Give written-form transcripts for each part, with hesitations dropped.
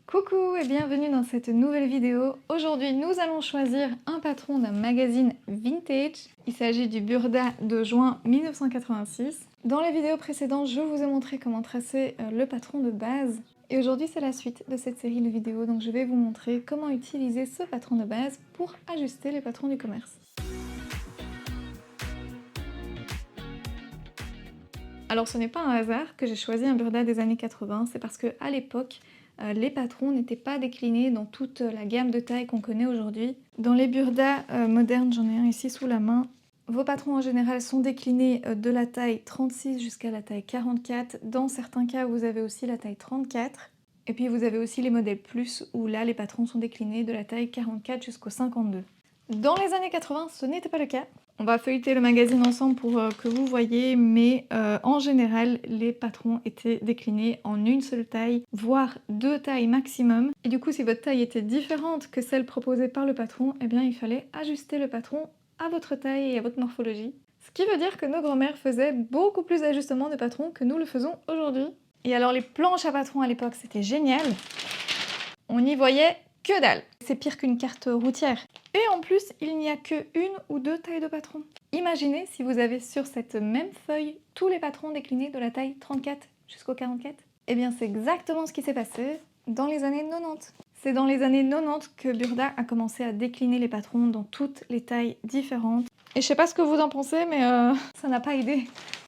Coucou et bienvenue dans cette nouvelle vidéo. Aujourd'hui, nous allons choisir un patron d'un magazine vintage. Il s'agit du Burda de juin 1986. Dans les vidéos précédentes, je vous ai montré comment tracer le patron de base. Et aujourd'hui, c'est la suite de cette série de vidéos, donc je vais vous montrer comment utiliser ce patron de base pour ajuster les patrons du commerce. Alors ce n'est pas un hasard que j'ai choisi un Burda des années 80, c'est parce qu'à l'époque, les patrons n'étaient pas déclinés dans toute la gamme de tailles qu'on connaît aujourd'hui. Dans les Burdas modernes, j'en ai un ici sous la main, vos patrons en général sont déclinés de la taille 36 jusqu'à la taille 44. Dans certains cas, vous avez aussi la taille 34. Et puis vous avez aussi les modèles plus, où là, les patrons sont déclinés de la taille 44 jusqu'au 52. Dans les années 80, ce n'était pas le cas. On va feuilleter le magazine ensemble pour que vous voyez, mais en général, les patrons étaient déclinés en une seule taille, voire deux tailles maximum. Et du coup, si votre taille était différente que celle proposée par le patron, eh bien, il fallait ajuster le patron à votre taille et à votre morphologie. Ce qui veut dire que nos grands-mères faisaient beaucoup plus d'ajustements de patrons que nous le faisons aujourd'hui. Et alors, les planches à patrons à l'époque, c'était génial. On n'y voyait que dalle. C'est pire qu'une carte routière. Et en plus, il n'y a que une ou deux tailles de patrons. Imaginez si vous avez sur cette même feuille tous les patrons déclinés de la taille 34 jusqu'au 44. Eh bien, c'est exactement ce qui s'est passé dans les années 90. C'est dans les années 90 que Burda a commencé à décliner les patrons dans toutes les tailles différentes. Et je sais pas ce que vous en pensez, mais ça n'a pas aidé.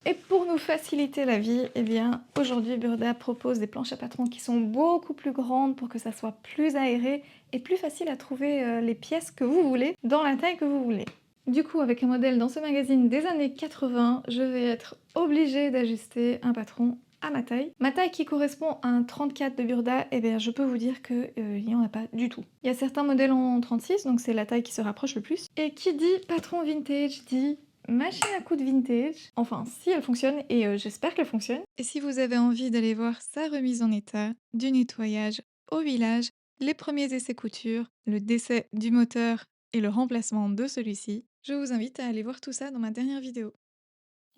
Et pour nous faciliter la vie, eh bien, aujourd'hui, Burda propose des planches à patrons qui sont beaucoup plus grandes pour que ça soit plus aéré et plus facile à trouver les pièces que vous voulez dans la taille que vous voulez. Du coup, avec un modèle dans ce magazine des années 80, je vais être obligée d'ajuster un patron à ma taille. Ma taille qui correspond à un 34 de Burda, eh bien, je peux vous dire qu'il n'y en a pas du tout. Il y a certains modèles en 36, donc c'est la taille qui se rapproche le plus. Et qui dit patron vintage dit machine à coudre vintage. Enfin, si elle fonctionne, et j'espère qu'elle fonctionne. Et si vous avez envie d'aller voir sa remise en état, du nettoyage au village, les premiers essais couture, le décès du moteur et le remplacement de celui-ci, je vous invite à aller voir tout ça dans ma dernière vidéo.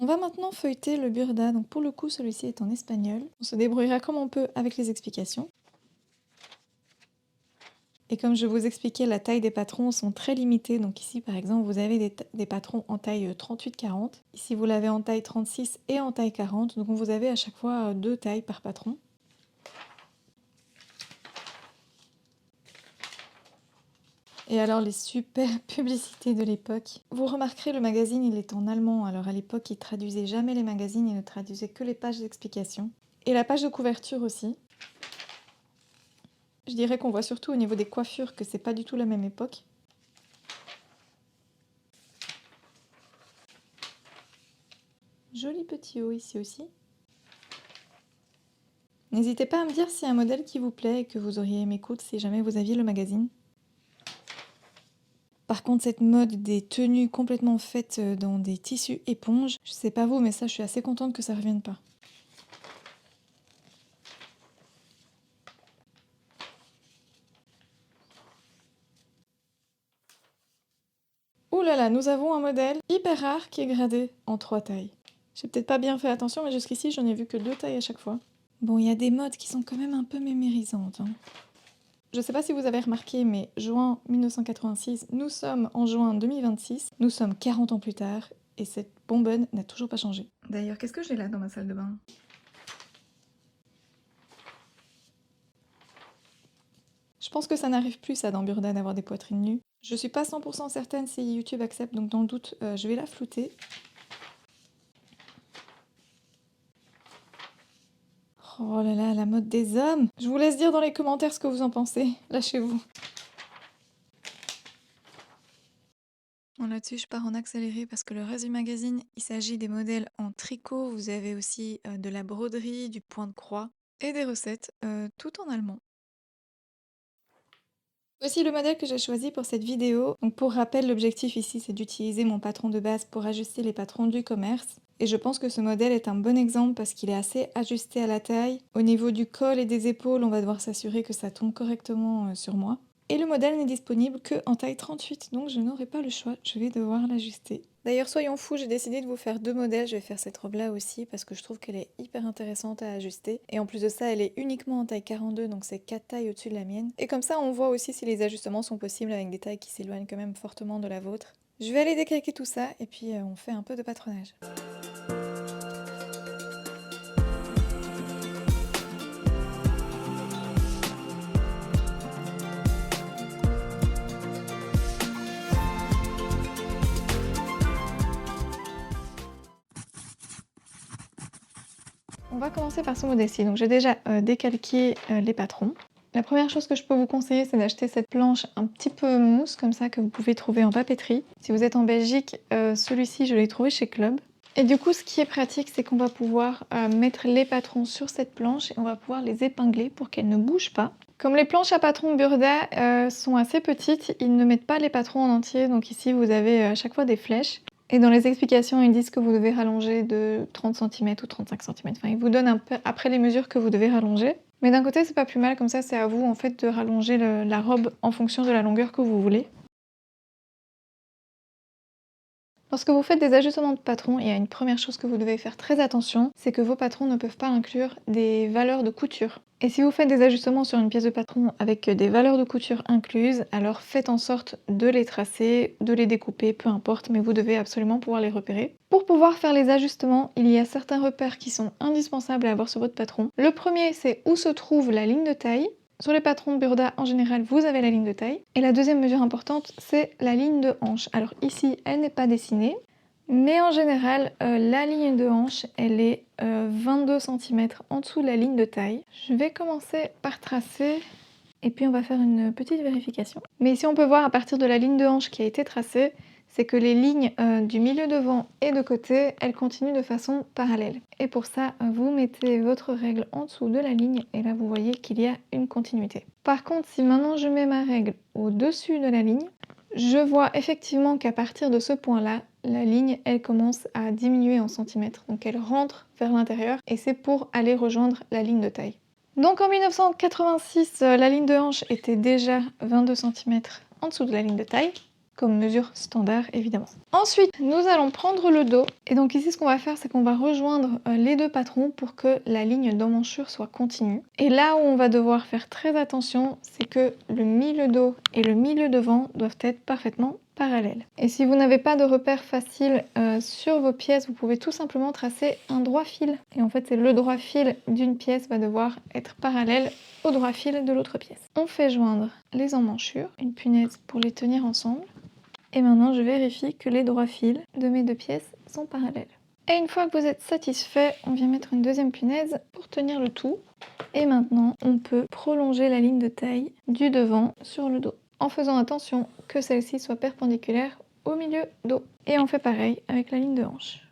On va maintenant feuilleter le Burda, donc pour le coup celui-ci est en espagnol. On se débrouillera comme on peut avec les explications. Et comme je vous expliquais, la taille des patrons sont très limitées. Donc ici, par exemple, vous avez des patrons en taille 38-40. Ici, vous l'avez en taille 36 et en taille 40. Donc vous avez à chaque fois deux tailles par patron. Et alors, les super publicités de l'époque. Vous remarquerez, le magazine, il est en allemand. Alors à l'époque, il traduisait jamais les magazines, il ne traduisait que les pages d'explication. Et la page de couverture aussi. Je dirais qu'on voit surtout au niveau des coiffures que c'est pas du tout la même époque. Joli petit haut ici aussi. N'hésitez pas à me dire si un modèle qui vous plaît et que vous auriez aimé coudre si jamais vous aviez le magazine. Par contre, cette mode des tenues complètement faites dans des tissus éponges, je sais pas vous, mais ça, je suis assez contente que ça revienne pas. Ouh là là, nous avons un modèle hyper rare qui est gradé en 3 tailles. J'ai peut-être pas bien fait attention, mais jusqu'ici, j'en ai vu que 2 tailles à chaque fois. Bon, il y a des modes qui sont quand même un peu mémérisantes, hein. Je sais pas si vous avez remarqué, mais juin 1986, nous sommes en juin 2026, nous sommes 40 ans plus tard, et cette bonbonne n'a toujours pas changé. D'ailleurs, qu'est-ce que j'ai là dans ma salle de bain? Je pense que ça n'arrive plus, ça, dans Burda, d'avoir des poitrines nues. Je suis pas 100% certaine si YouTube accepte, donc dans le doute, je vais la flouter. Oh là là, la mode des hommes! Je vous laisse dire dans les commentaires ce que vous en pensez. Lâchez-vous. Bon, là-dessus, je pars en accéléré parce que le reste du magazine, il s'agit des modèles en tricot. Vous avez aussi de la broderie, du point de croix et des recettes, tout en allemand. Voici le modèle que j'ai choisi pour cette vidéo. Donc pour rappel, l'objectif ici, c'est d'utiliser mon patron de base pour ajuster les patrons du commerce. Et je pense que ce modèle est un bon exemple parce qu'il est assez ajusté à la taille. Au niveau du col et des épaules, on va devoir s'assurer que ça tombe correctement sur moi. Et le modèle n'est disponible qu'en taille 38, donc je n'aurai pas le choix, je vais devoir l'ajuster. D'ailleurs, soyons fous, j'ai décidé de vous faire 2 modèles. Je vais faire cette robe-là aussi parce que je trouve qu'elle est hyper intéressante à ajuster. Et en plus de ça, elle est uniquement en taille 42, donc c'est 4 tailles au-dessus de la mienne. Et comme ça, on voit aussi si les ajustements sont possibles avec des tailles qui s'éloignent quand même fortement de la vôtre. Je vais aller décalquer tout ça et puis on fait un peu de patronage. On va commencer par ce modèle-ci. Donc j'ai déjà décalqué les patrons. La première chose que je peux vous conseiller, c'est d'acheter cette planche un petit peu mousse comme ça que vous pouvez trouver en papeterie. Si vous êtes en Belgique, celui-ci je l'ai trouvé chez Club. Et du coup, ce qui est pratique, c'est qu'on va pouvoir mettre les patrons sur cette planche et on va pouvoir les épingler pour qu'elles ne bougent pas. Comme les planches à patrons Burda sont assez petites, ils ne mettent pas les patrons en entier. Donc ici, vous avez à chaque fois des flèches. Et dans les explications, ils disent que vous devez rallonger de 30 cm ou 35 cm. Enfin, ils vous donnent un peu après les mesures que vous devez rallonger. Mais d'un côté, c'est pas plus mal, comme ça, c'est à vous en fait de rallonger la robe en fonction de la longueur que vous voulez. Lorsque vous faites des ajustements de patron, il y a une première chose que vous devez faire très attention, c'est que vos patrons ne peuvent pas inclure des valeurs de couture. Et si vous faites des ajustements sur une pièce de patron avec des valeurs de couture incluses, alors faites en sorte de les tracer, de les découper, peu importe, mais vous devez absolument pouvoir les repérer. Pour pouvoir faire les ajustements, il y a certains repères qui sont indispensables à avoir sur votre patron. Le premier, c'est où se trouve la ligne de taille. Sur les patrons Burda, en général, vous avez la ligne de taille. Et la deuxième mesure importante, c'est la ligne de hanche. Alors ici, elle n'est pas dessinée, mais en général, la ligne de hanche, elle est 22 cm en dessous de la ligne de taille. Je vais commencer par tracer, et puis on va faire une petite vérification. Mais ici, on peut voir à partir de la ligne de hanche qui a été tracée, c'est que les lignes du milieu devant et de côté, elles continuent de façon parallèle. Et pour ça, vous mettez votre règle en dessous de la ligne et là, vous voyez qu'il y a une continuité. Par contre, si maintenant je mets ma règle au-dessus de la ligne, je vois effectivement qu'à partir de ce point-là, la ligne, elle commence à diminuer en centimètres. Donc elle rentre vers l'intérieur et c'est pour aller rejoindre la ligne de taille. Donc en 1986, la ligne de hanche était déjà 22 cm en dessous de la ligne de taille, comme mesure standard évidemment. Ensuite, nous allons prendre le dos. Et donc ici, ce qu'on va faire, c'est qu'on va rejoindre les deux patrons pour que la ligne d'emmanchure soit continue. Et là où on va devoir faire très attention, c'est que le milieu dos et le milieu devant doivent être parfaitement parallèles. Et si vous n'avez pas de repère facile sur vos pièces, vous pouvez tout simplement tracer un droit fil. Et en fait, c'est le droit fil d'une pièce va devoir être parallèle au droit fil de l'autre pièce. On fait joindre les emmanchures, une punaise pour les tenir ensemble. Et maintenant, je vérifie que les droits fils de mes deux pièces sont parallèles. Et une fois que vous êtes satisfait, on vient mettre une deuxième punaise pour tenir le tout. Et maintenant, on peut prolonger la ligne de taille du devant sur le dos, en faisant attention que celle-ci soit perpendiculaire au milieu dos. Et on fait pareil avec la ligne de hanche.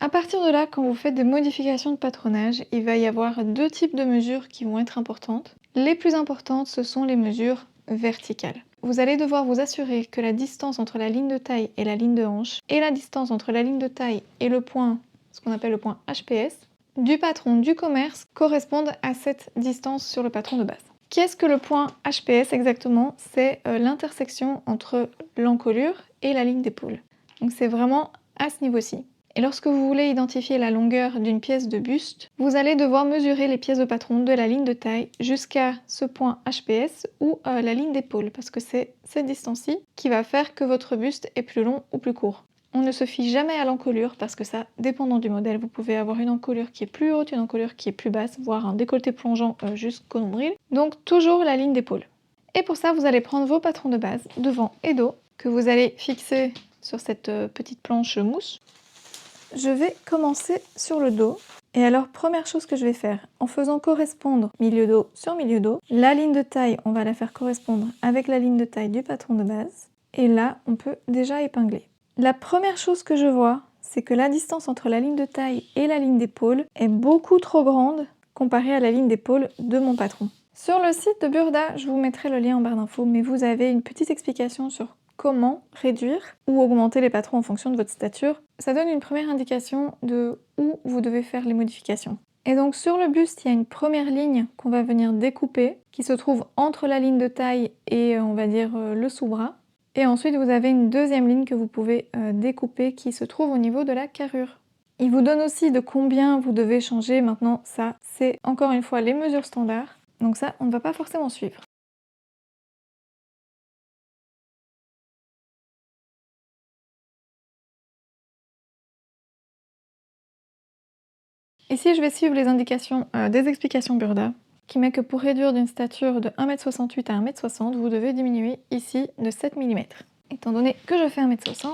À partir de là, quand vous faites des modifications de patronage, il va y avoir deux types de mesures qui vont être importantes. Les plus importantes, ce sont les mesures verticales. Vous allez devoir vous assurer que la distance entre la ligne de taille et la ligne de hanche et la distance entre la ligne de taille et le point, ce qu'on appelle le point HPS, du patron du commerce correspondent à cette distance sur le patron de base. Qu'est-ce que le point HPS exactement? C'est l'intersection entre l'encolure et la ligne d'épaule. Donc c'est vraiment à ce niveau-ci. Et lorsque vous voulez identifier la longueur d'une pièce de buste, vous allez devoir mesurer les pièces de patron de la ligne de taille jusqu'à ce point HPS ou la ligne d'épaule, parce que c'est cette distance-ci qui va faire que votre buste est plus long ou plus court. On ne se fie jamais à l'encolure parce que ça, dépendant du modèle, vous pouvez avoir une encolure qui est plus haute, une encolure qui est plus basse, voire un décolleté plongeant jusqu'au nombril. Donc toujours la ligne d'épaule. Et pour ça, vous allez prendre vos patrons de base, devant et dos, que vous allez fixer sur cette petite planche mousse. Je vais commencer sur le dos. Et alors, première chose que je vais faire, en faisant correspondre milieu dos sur milieu dos, la ligne de taille, on va la faire correspondre avec la ligne de taille du patron de base. Et là, on peut déjà épingler. La première chose que je vois, c'est que la distance entre la ligne de taille et la ligne d'épaule est beaucoup trop grande comparée à la ligne d'épaule de mon patron. Sur le site de Burda, je vous mettrai le lien en barre d'infos, mais vous avez une petite explication sur comment réduire ou augmenter les patrons en fonction de votre stature. Ça donne une première indication de où vous devez faire les modifications. Et donc sur le buste, il y a une première ligne qu'on va venir découper, qui se trouve entre la ligne de taille et on va dire le sous-bras. Et ensuite, vous avez une deuxième ligne que vous pouvez découper qui se trouve au niveau de la carrure. Il vous donne aussi de combien vous devez changer. Maintenant, ça, c'est encore une fois les mesures standards. Donc ça, on ne va pas forcément suivre. Ici, je vais suivre les indications des explications Burda, qui met que pour réduire d'une stature de 1,68 m à 1,60 m, vous devez diminuer ici de 7 mm. Étant donné que je fais 1,60 m,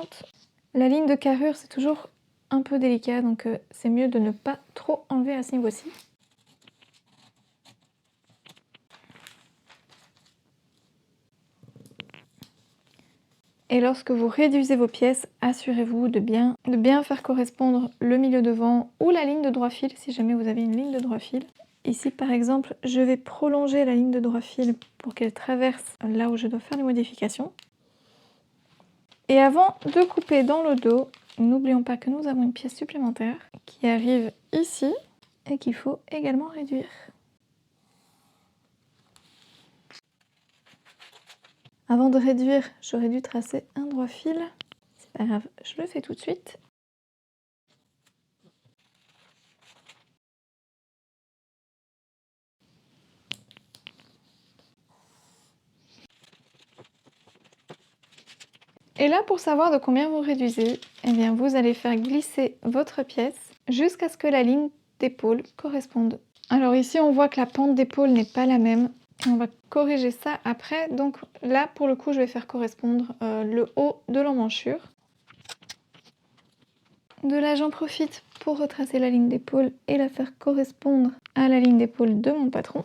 la ligne de carrure, c'est toujours un peu délicat, donc c'est mieux de ne pas trop enlever à ce niveau-ci. Et lorsque vous réduisez vos pièces, assurez-vous de bien faire correspondre le milieu devant ou la ligne de droit fil si jamais vous avez une ligne de droit fil. Ici par exemple, je vais prolonger la ligne de droit fil pour qu'elle traverse là où je dois faire les modifications. Et avant de couper dans le dos, n'oublions pas que nous avons une pièce supplémentaire qui arrive ici et qu'il faut également réduire. Avant de réduire, j'aurais dû tracer un droit fil. C'est pas grave, je le fais tout de suite. Et là, pour savoir de combien vous réduisez, eh bien, vous allez faire glisser votre pièce jusqu'à ce que la ligne d'épaule corresponde. Alors ici, on voit que la pente d'épaule n'est pas la même. Et on va corriger ça après. Donc là, pour le coup, je vais faire correspondre le haut de l'emmanchure. De là, j'en profite pour retracer la ligne d'épaule et la faire correspondre à la ligne d'épaule de mon patron.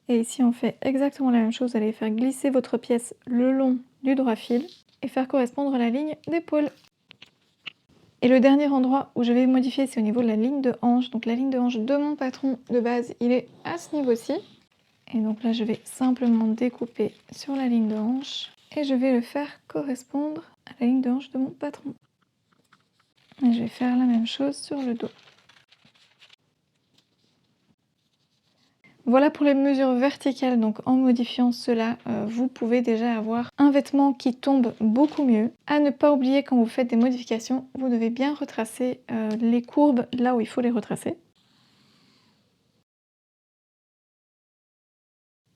Et ici, on fait exactement la même chose. Vous allez faire glisser votre pièce le long du droit fil et faire correspondre la ligne d'épaule. Et le dernier endroit où je vais modifier, c'est au niveau de la ligne de hanche. Donc la ligne de hanche de mon patron de base, il est à ce niveau-ci. Et donc là, je vais simplement découper sur la ligne de hanche et je vais le faire correspondre à la ligne de hanche de mon patron. Et je vais faire la même chose sur le dos. Voilà pour les mesures verticales, donc en modifiant cela, vous pouvez déjà avoir un vêtement qui tombe beaucoup mieux. À ne pas oublier quand vous faites des modifications, vous devez bien retracer les courbes là où il faut les retracer.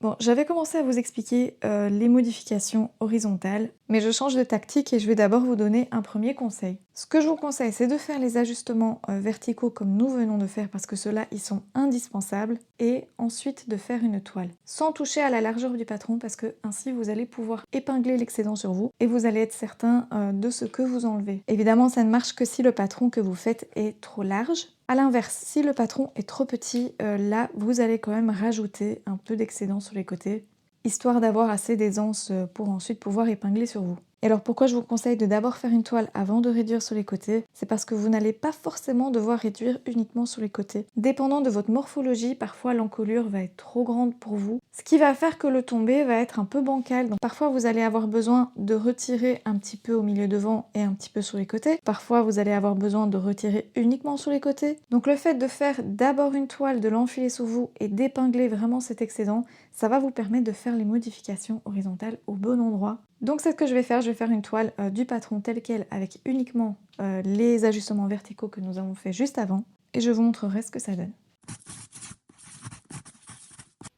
Bon, j'avais commencé à vous expliquer les modifications horizontales, mais je change de tactique et je vais d'abord vous donner un premier conseil. Ce que je vous conseille, c'est de faire les ajustements verticaux comme nous venons de faire parce que ceux-là, ils sont indispensables, et ensuite de faire une toile, sans toucher à la largeur du patron parce que ainsi vous allez pouvoir épingler l'excédent sur vous et vous allez être certain de ce que vous enlevez. Évidemment, ça ne marche que si le patron que vous faites est trop large. A l'inverse, si le patron est trop petit, là, vous allez quand même rajouter un peu d'excédent sur les côtés, histoire d'avoir assez d'aisance pour ensuite pouvoir épingler sur vous. Et alors pourquoi je vous conseille de d'abord faire une toile avant de réduire sur les côtés? C'est parce que vous n'allez pas forcément devoir réduire uniquement sur les côtés. Dépendant de votre morphologie, parfois l'encolure va être trop grande pour vous, ce qui va faire que le tombé va être un peu bancal. Donc parfois vous allez avoir besoin de retirer un petit peu au milieu devant et un petit peu sur les côtés. Parfois vous allez avoir besoin de retirer uniquement sur les côtés. Donc le fait de faire d'abord une toile, de l'enfiler sous vous et d'épingler vraiment cet excédent, ça va vous permettre de faire les modifications horizontales au bon endroit. Donc c'est ce que je vais faire une toile du patron telle quelle avec uniquement les ajustements verticaux que nous avons fait juste avant et je vous montrerai ce que ça donne.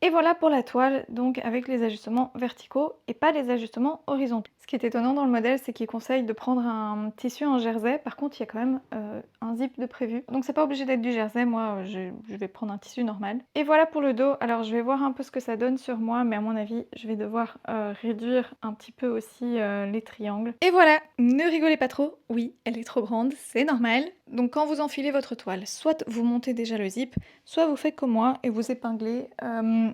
Et voilà pour la toile, donc avec les ajustements verticaux et pas les ajustements horizontaux. Ce qui est étonnant dans le modèle, c'est qu'il conseille de prendre un tissu en jersey. Par contre, il y a quand même un zip de prévu. Donc c'est pas obligé d'être du jersey, moi je vais prendre un tissu normal. Et voilà pour le dos. Alors je vais voir un peu ce que ça donne sur moi, mais à mon avis, je vais devoir réduire un petit peu aussi les triangles. Et voilà, ne rigolez pas trop. Oui, elle est trop grande, c'est normal. Donc quand vous enfilez votre toile, soit vous montez déjà le zip, soit vous faites comme moi et vous épinglez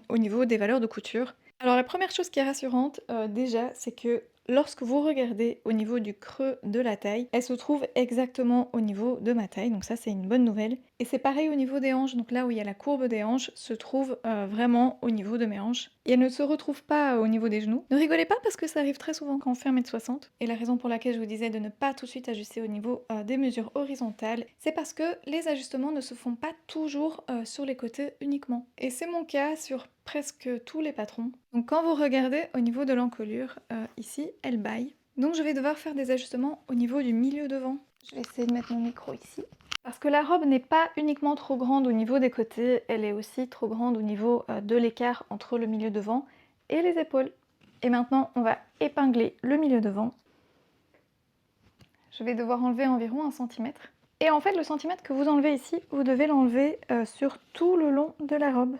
au niveau des valeurs de couture. Alors la première chose qui est rassurante déjà, c'est que lorsque vous regardez au niveau du creux de la taille, elle se trouve exactement au niveau de ma taille, donc ça c'est une bonne nouvelle. Et c'est pareil au niveau des hanches, donc là où il y a la courbe des hanches se trouve vraiment au niveau de mes hanches. Et elle ne se retrouve pas au niveau des genoux. Ne rigolez pas parce que ça arrive très souvent quand on fait 1m60. Et la raison pour laquelle je vous disais de ne pas tout de suite ajuster au niveau des mesures horizontales, c'est parce que les ajustements ne se font pas toujours sur les côtés uniquement. Et c'est mon cas sur presque tous les patrons. Donc quand vous regardez au niveau de l'encolure, ici, elle baille. Donc je vais devoir faire des ajustements au niveau du milieu devant. Je vais essayer de mettre mon micro ici. Parce que la robe n'est pas uniquement trop grande au niveau des côtés, elle est aussi trop grande au niveau de l'écart entre le milieu devant et les épaules. Et maintenant, on va épingler le milieu devant. Je vais devoir enlever environ 1 cm. Et en fait, le centimètre que vous enlevez ici, vous devez l'enlever sur tout le long de la robe.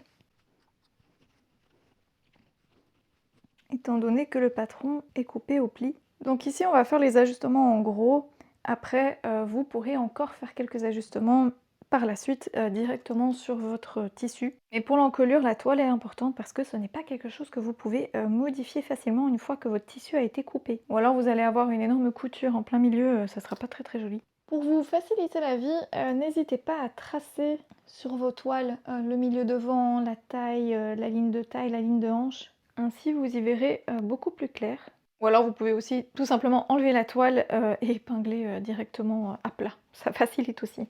Étant donné que le patron est coupé au pli. Donc ici, on va faire les ajustements en gros. Après, vous pourrez encore faire quelques ajustements par la suite directement sur votre tissu. Mais pour l'encolure, la toile est importante parce que ce n'est pas quelque chose que vous pouvez modifier facilement une fois que votre tissu a été coupé. Ou alors vous allez avoir une énorme couture en plein milieu, ça sera pas très joli. Pour vous faciliter la vie, n'hésitez pas à tracer sur vos toiles le milieu devant, la taille, la ligne de taille, la ligne de hanche. Ainsi vous y verrez beaucoup plus clair. Ou alors vous pouvez aussi tout simplement enlever la toile et épingler directement à plat. Ça facilite aussi.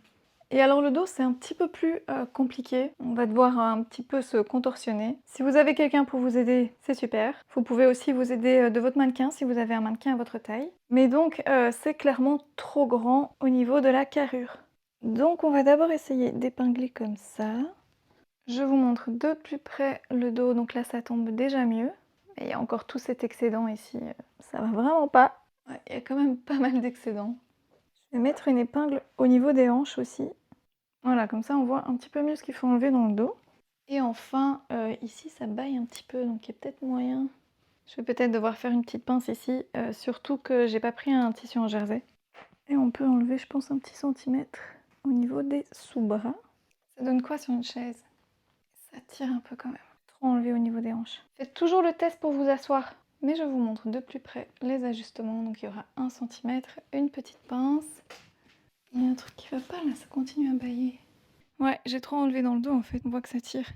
Et alors le dos c'est un petit peu plus compliqué. On va devoir un petit peu se contorsionner. Si vous avez quelqu'un pour vous aider, c'est super. Vous pouvez aussi vous aider de votre mannequin si vous avez un mannequin à votre taille. Mais donc c'est clairement trop grand au niveau de la carrure. Donc on va d'abord essayer d'épingler comme ça. Je vous montre de plus près le dos, donc là ça tombe déjà mieux. Et il y a encore tout cet excédent ici, ça va vraiment pas. Ouais, il y a quand même pas mal d'excédent. Je vais mettre une épingle au niveau des hanches aussi. Voilà, comme ça on voit un petit peu mieux ce qu'il faut enlever dans le dos. Et enfin, ici ça baille un petit peu, donc il y a peut-être moyen. Je vais peut-être devoir faire une petite pince ici, surtout que j'ai pas pris un tissu en jersey. Et on peut enlever, je pense, un petit centimètre au niveau des sous-bras. Ça donne quoi sur une chaise? Ça tire un peu quand même. Trop enlevé au niveau des hanches. Faites toujours le test pour vous asseoir. Mais je vous montre de plus près les ajustements. Donc il y aura 1 cm, une petite pince. Il y a un truc qui va pas là, ça continue à bailler. Ouais, j'ai trop enlevé dans le dos en fait, on voit que ça tire.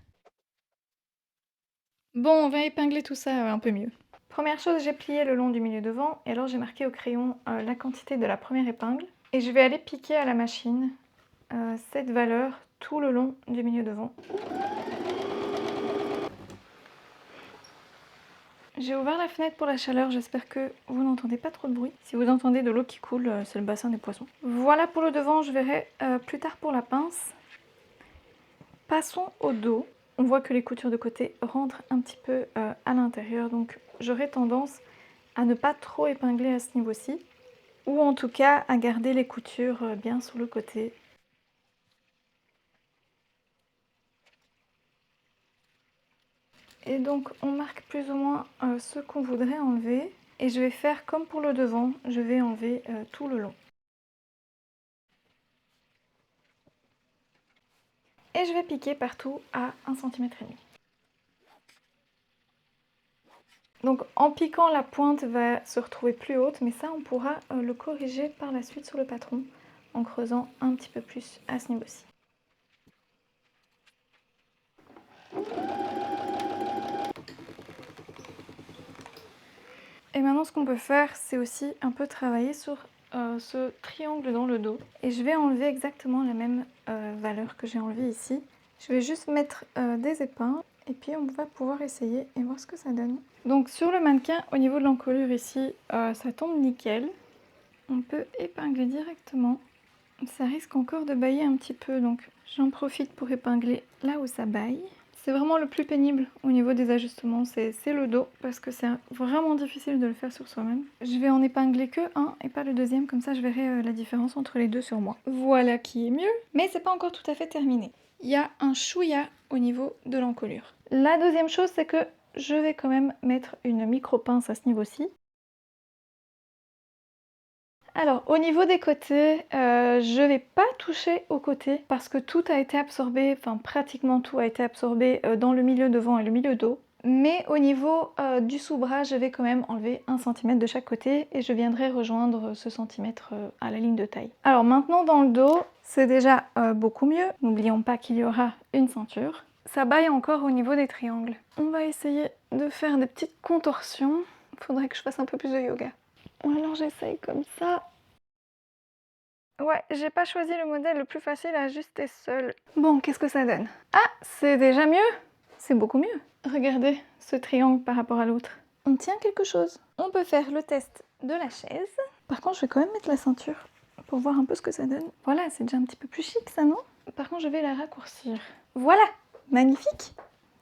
Bon, on va épingler tout ça un peu mieux. Première chose, j'ai plié le long du milieu devant et alors j'ai marqué au crayon la quantité de la première épingle. Et je vais aller piquer à la machine cette valeur tout le long du milieu devant. J'ai ouvert la fenêtre pour la chaleur, j'espère que vous n'entendez pas trop de bruit. Si vous entendez de l'eau qui coule, c'est le bassin des poissons. Voilà pour le devant, je verrai plus tard pour la pince. Passons au dos. On voit que les coutures de côté rentrent un petit peu à l'intérieur, donc j'aurai tendance à ne pas trop épingler à ce niveau-ci. Ou en tout cas à garder les coutures bien sur le côté. Et donc on marque plus ou moins ce qu'on voudrait enlever. Et je vais faire comme pour le devant, je vais enlever tout le long. Et je vais piquer partout à 1,5 cm. Donc en piquant, la pointe va se retrouver plus haute, mais ça on pourra le corriger par la suite sur le patron en creusant un petit peu plus à ce niveau-ci. Et maintenant ce qu'on peut faire, c'est aussi un peu travailler sur ce triangle dans le dos. Et je vais enlever exactement la même valeur que j'ai enlevée ici. Je vais juste mettre des épingles et puis on va pouvoir essayer et voir ce que ça donne. Donc sur le mannequin, au niveau de l'encolure ici, ça tombe nickel. On peut épingler directement. Ça risque encore de bailler un petit peu, donc j'en profite pour épingler là où ça baille. C'est vraiment le plus pénible au niveau des ajustements, c'est le dos, parce que c'est vraiment difficile de le faire sur soi-même. Je vais en épingler que un et pas le deuxième, comme ça je verrai la différence entre les deux sur moi. Voilà qui est mieux, mais c'est pas encore tout à fait terminé. Il y a un chouïa au niveau de l'encolure. La deuxième chose, c'est que je vais quand même mettre une micro-pince à ce niveau-ci. Alors au niveau des côtés, je vais pas toucher aux côtés parce que tout a été absorbé, enfin pratiquement tout a été absorbé dans le milieu devant et le milieu dos. Mais au niveau du sous-bras, je vais quand même enlever 1 cm de chaque côté et je viendrai rejoindre ce centimètre à la ligne de taille. Alors maintenant dans le dos, C'est déjà beaucoup mieux. N'oublions pas qu'il y aura une ceinture. Ça baille encore au niveau des triangles. On va essayer de faire des petites contorsions. Il faudrait que je fasse un peu plus de yoga. Ou alors j'essaye comme ça. Ouais, j'ai pas choisi le modèle le plus facile à ajuster seul. Bon, qu'est-ce que ça donne? Ah, c'est déjà mieux. C'est beaucoup mieux. Regardez ce triangle par rapport à l'autre. On tient quelque chose. On peut faire le test de la chaise. Par contre, je vais quand même mettre la ceinture pour voir un peu ce que ça donne. Voilà, c'est déjà un petit peu plus chic ça, non? Par contre, je vais la raccourcir. Voilà, magnifique.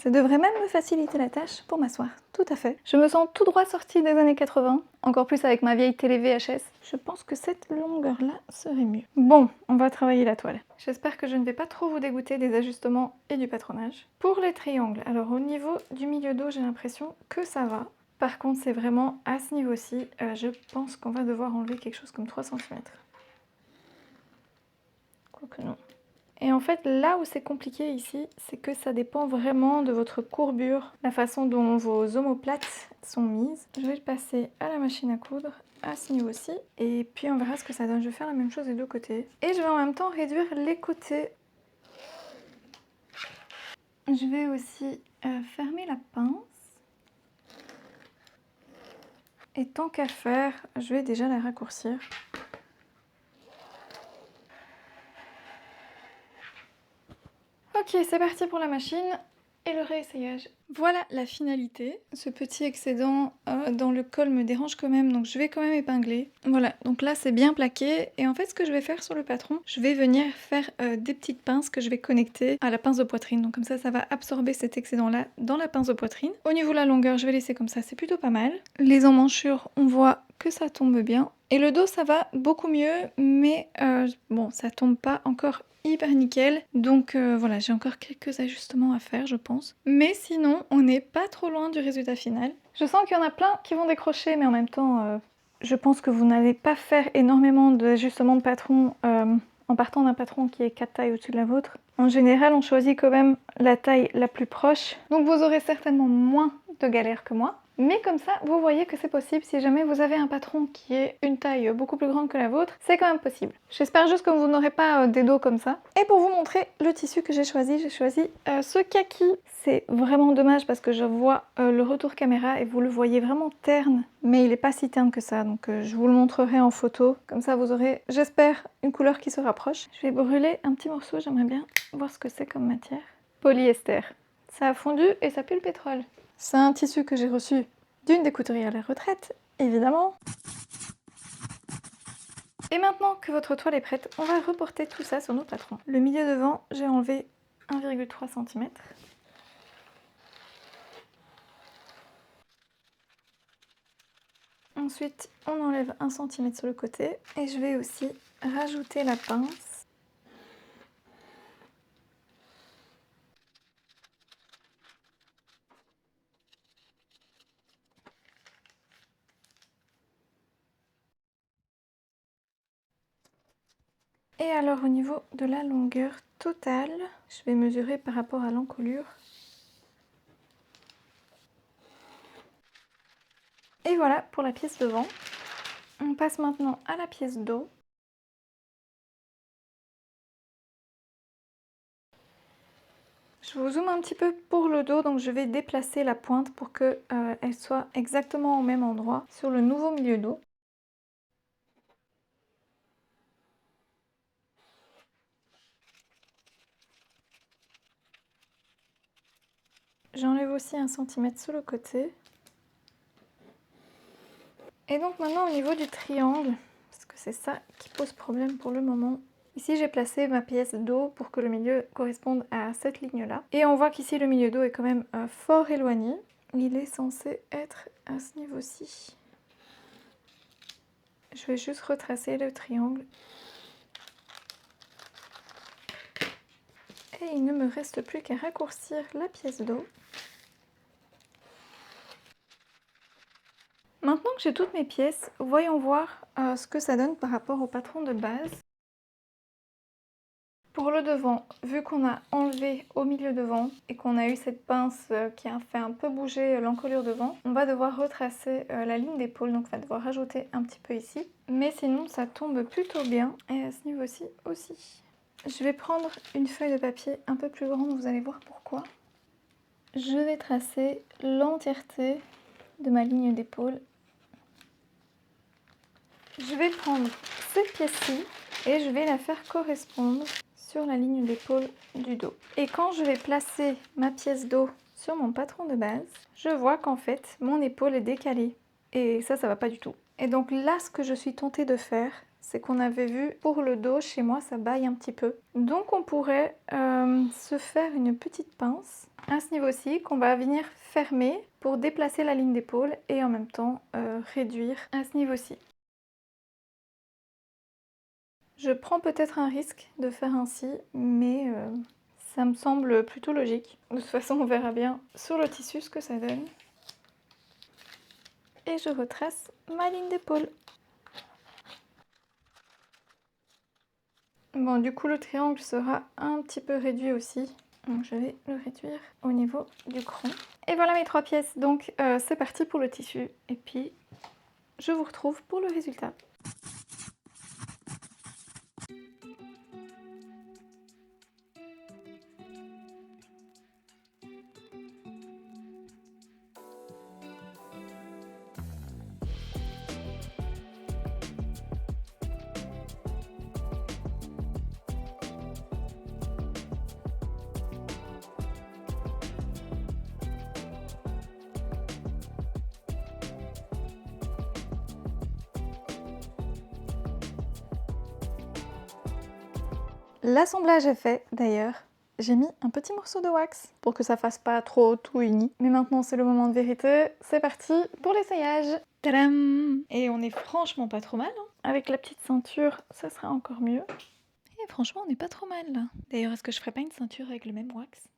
Ça devrait même me faciliter la tâche pour m'asseoir, tout à fait. Je me sens tout droit sortie des années 80, encore plus avec ma vieille télé VHS. Je pense que cette longueur-là serait mieux. Bon, on va travailler la toile. J'espère que je ne vais pas trop vous dégoûter des ajustements et du patronage. Pour les triangles, alors au niveau du milieu dos, j'ai l'impression que ça va. Par contre, c'est vraiment à ce niveau-ci, je pense qu'on va devoir enlever quelque chose comme 3 cm. Quoique non. Et en fait, là où c'est compliqué ici, c'est que ça dépend vraiment de votre courbure, la façon dont vos omoplates sont mises. Je vais le passer à la machine à coudre, à ce niveau-ci, et puis on verra ce que ça donne. Je vais faire la même chose des deux côtés. Et je vais en même temps réduire les côtés. Je vais aussi fermer la pince. Et tant qu'à faire, je vais déjà la raccourcir. Ok, c'est parti pour la machine et le réessayage. Voilà la finalité. Ce petit excédent dans le col me dérange quand même, donc je vais quand même épingler. Voilà, donc là c'est bien plaqué. Et en fait, ce que je vais faire sur le patron, je vais venir faire des petites pinces que je vais connecter à la pince de poitrine. Donc comme ça va absorber cet excédent-là dans la pince de poitrine. Au niveau de la longueur, je vais laisser comme ça, c'est plutôt pas mal. Les emmanchures, on voit que ça tombe bien. Et le dos, ça va beaucoup mieux, mais bon, ça tombe pas encore hyper nickel, donc voilà, j'ai encore quelques ajustements à faire je pense, mais sinon on n'est pas trop loin du résultat final. Je sens qu'il y en a plein qui vont décrocher, mais en même temps je pense que vous n'allez pas faire énormément d'ajustements de patron en partant d'un patron qui est 4 tailles au-dessus de la vôtre. En général on choisit quand même la taille la plus proche, donc vous aurez certainement moins de galères que moi. Mais comme ça, vous voyez que c'est possible. Si jamais vous avez un patron qui est une taille beaucoup plus grande que la vôtre, c'est quand même possible. J'espère juste que vous n'aurez pas des dos comme ça. Et pour vous montrer le tissu que j'ai choisi ce kaki. C'est vraiment dommage parce que je vois le retour caméra et vous le voyez vraiment terne. Mais il n'est pas si terne que ça, donc je vous le montrerai en photo. Comme ça, vous aurez, j'espère, une couleur qui se rapproche. Je vais brûler un petit morceau, j'aimerais bien voir ce que c'est comme matière. Polyester. Ça a fondu et ça pue le pétrole. C'est un tissu que j'ai reçu d'une des couturières à la retraite, évidemment. Et maintenant que votre toile est prête, on va reporter tout ça sur nos patrons. Le milieu devant, j'ai enlevé 1,3 cm. Ensuite, on enlève 1 cm sur le côté. Et je vais aussi rajouter la pince. Et alors au niveau de la longueur totale, je vais mesurer par rapport à l'encolure. Et voilà pour la pièce devant. On passe maintenant à la pièce dos. Je vous zoome un petit peu pour le dos, donc je vais déplacer la pointe pour qu'elle soit exactement au même endroit sur le nouveau milieu dos. J'enlève aussi 1 cm sur le côté. Et donc maintenant au niveau du triangle, parce que c'est ça qui pose problème pour le moment. Ici j'ai placé ma pièce dos pour que le milieu corresponde à cette ligne-là. Et on voit qu'ici le milieu dos est quand même fort éloigné. Il est censé être à ce niveau-ci. Je vais juste retracer le triangle. Et il ne me reste plus qu'à raccourcir la pièce dos. Maintenant que j'ai toutes mes pièces, voyons voir ce que ça donne par rapport au patron de base. Pour le devant, vu qu'on a enlevé au milieu devant et qu'on a eu cette pince qui a fait un peu bouger l'encolure devant, on va devoir retracer la ligne d'épaule, donc on va devoir rajouter un petit peu ici. Mais sinon ça tombe plutôt bien et à ce niveau-ci aussi. Je vais prendre une feuille de papier un peu plus grande, vous allez voir pourquoi. Je vais tracer l'entièreté de ma ligne d'épaule. Je vais prendre cette pièce-ci et je vais la faire correspondre sur la ligne d'épaule du dos. Et quand je vais placer ma pièce dos sur mon patron de base, je vois qu'en fait, mon épaule est décalée. Et ça va pas du tout. Et donc là, ce que je suis tentée de faire, c'est qu'on avait vu pour le dos, chez moi, ça baille un petit peu. Donc on pourrait se faire une petite pince à ce niveau-ci qu'on va venir fermer pour déplacer la ligne d'épaule et en même temps réduire à ce niveau-ci. Je prends peut-être un risque de faire ainsi, mais ça me semble plutôt logique. De toute façon, on verra bien sur le tissu ce que ça donne. Et je retrace ma ligne d'épaule. Bon, du coup, le triangle sera un petit peu réduit aussi. Donc, je vais le réduire au niveau du cran. Et voilà mes 3 pièces. Donc, c'est parti pour le tissu. Et puis, je vous retrouve pour le résultat. L'assemblage est fait d'ailleurs. J'ai mis un petit morceau de wax pour que ça fasse pas trop tout uni. Mais maintenant c'est le moment de vérité. C'est parti pour l'essayage. Tadam! Et on est franchement pas trop mal. Hein. Avec la petite ceinture, ça sera encore mieux. Et franchement, on n'est pas trop mal là. D'ailleurs, est-ce que je ferais pas une ceinture avec le même wax?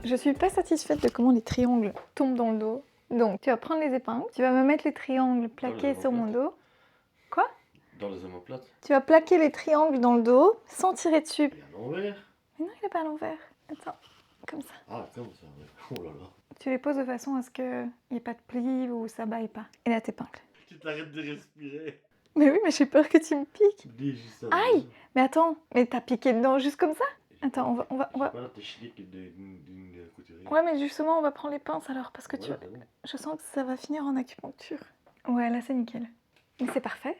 Je suis pas satisfaite de comment les triangles tombent dans le dos. Donc, tu vas prendre les épingles, tu vas me mettre les triangles plaqués sur mon dos. Quoi? Dans les omoplates. Tu vas plaquer les triangles dans le dos sans tirer dessus. Il est à l'envers. Mais non, il est pas à l'envers. Attends, comme ça. Ah, comme ça. Oh là là. Tu les poses de façon à ce qu'il n'y ait pas de plis ou ça baille pas. Et là, t'épingles. Tu t'arrêtes de respirer. Mais oui, mais j'ai peur que tu me piques. Dis juste ça. Aïe! Mais attends, mais t'as piqué dedans juste comme ça? Attends, on va... Voilà, t'es chilique d'une couturière. Ouais, mais justement, on va prendre les pinces alors, parce que Voilà, c'est bon. je sens que ça va finir en acupuncture. Ouais, là, c'est nickel. Mais c'est parfait.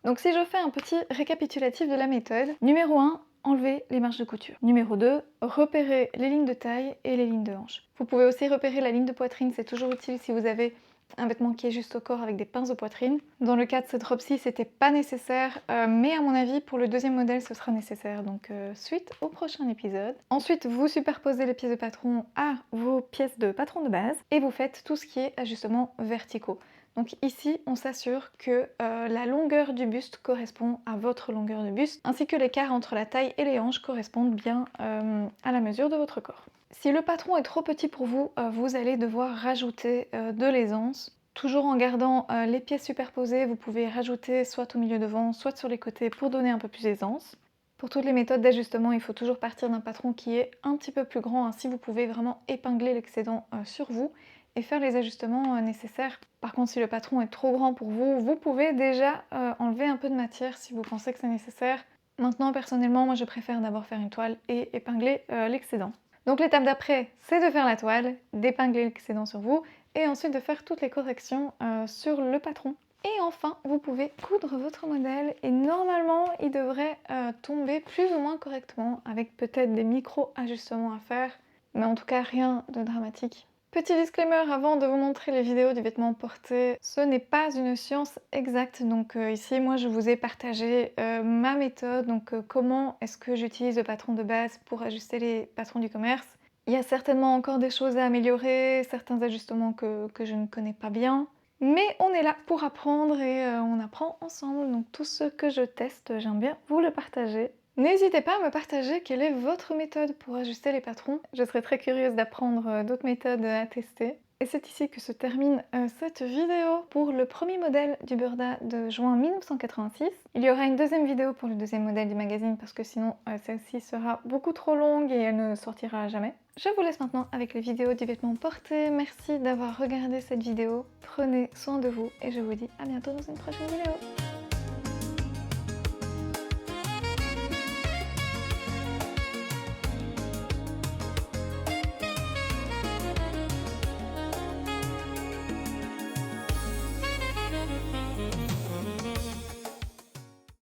Donc si je fais un petit récapitulatif de la méthode, numéro 1, enlever les marges de couture. Numéro 2, repérer les lignes de taille et les lignes de hanche. Vous pouvez aussi repérer la ligne de poitrine, c'est toujours utile si vous avez un vêtement qui est juste au corps avec des pinces de poitrine. Dans le cas de cette robe-ci, c'était pas nécessaire, mais à mon avis, pour le deuxième modèle, ce sera nécessaire. Donc suite au prochain épisode. Ensuite, vous superposez les pièces de patron à vos pièces de patron de base et vous faites tout ce qui est ajustements verticaux. Donc ici, on s'assure que la longueur du buste correspond à votre longueur de buste, ainsi que l'écart entre la taille et les hanches correspondent bien à la mesure de votre corps. Si le patron est trop petit pour vous, vous allez devoir rajouter de l'aisance. Toujours en gardant les pièces superposées, vous pouvez rajouter soit au milieu devant, soit sur les côtés pour donner un peu plus d'aisance. Pour toutes les méthodes d'ajustement, il faut toujours partir d'un patron qui est un petit peu plus grand, ainsi vous pouvez vraiment épingler l'excédent sur vous et faire les ajustements nécessaires. Par contre, si le patron est trop grand pour vous, vous pouvez déjà enlever un peu de matière si vous pensez que c'est nécessaire. Maintenant, personnellement, moi je préfère d'abord faire une toile et épingler l'excédent. Donc l'étape d'après, c'est de faire la toile, d'épingler l'excédent sur vous et ensuite de faire toutes les corrections sur le patron. Et enfin, vous pouvez coudre votre modèle et normalement, il devrait tomber plus ou moins correctement avec peut-être des micro-ajustements à faire, mais en tout cas rien de dramatique. Petit disclaimer avant de vous montrer les vidéos du vêtement porté, ce n'est pas une science exacte, donc ici moi je vous ai partagé ma méthode, donc comment est-ce que j'utilise le patron de base pour ajuster les patrons du commerce. Il y a certainement encore des choses à améliorer, certains ajustements que je ne connais pas bien, Mais on est là pour apprendre et on apprend ensemble, donc tout ce que je teste, j'aime bien vous le partager. N'hésitez pas à me partager quelle est votre méthode pour ajuster les patrons. Je serais très curieuse d'apprendre d'autres méthodes à tester. Et c'est ici que se termine cette vidéo pour le premier modèle du Burda de juin 1986. Il y aura une deuxième vidéo pour le deuxième modèle du magazine parce que sinon celle-ci sera beaucoup trop longue et elle ne sortira jamais. Je vous laisse maintenant avec les vidéos du vêtement porté. Merci d'avoir regardé cette vidéo. Prenez soin de vous et je vous dis à bientôt dans une prochaine vidéo.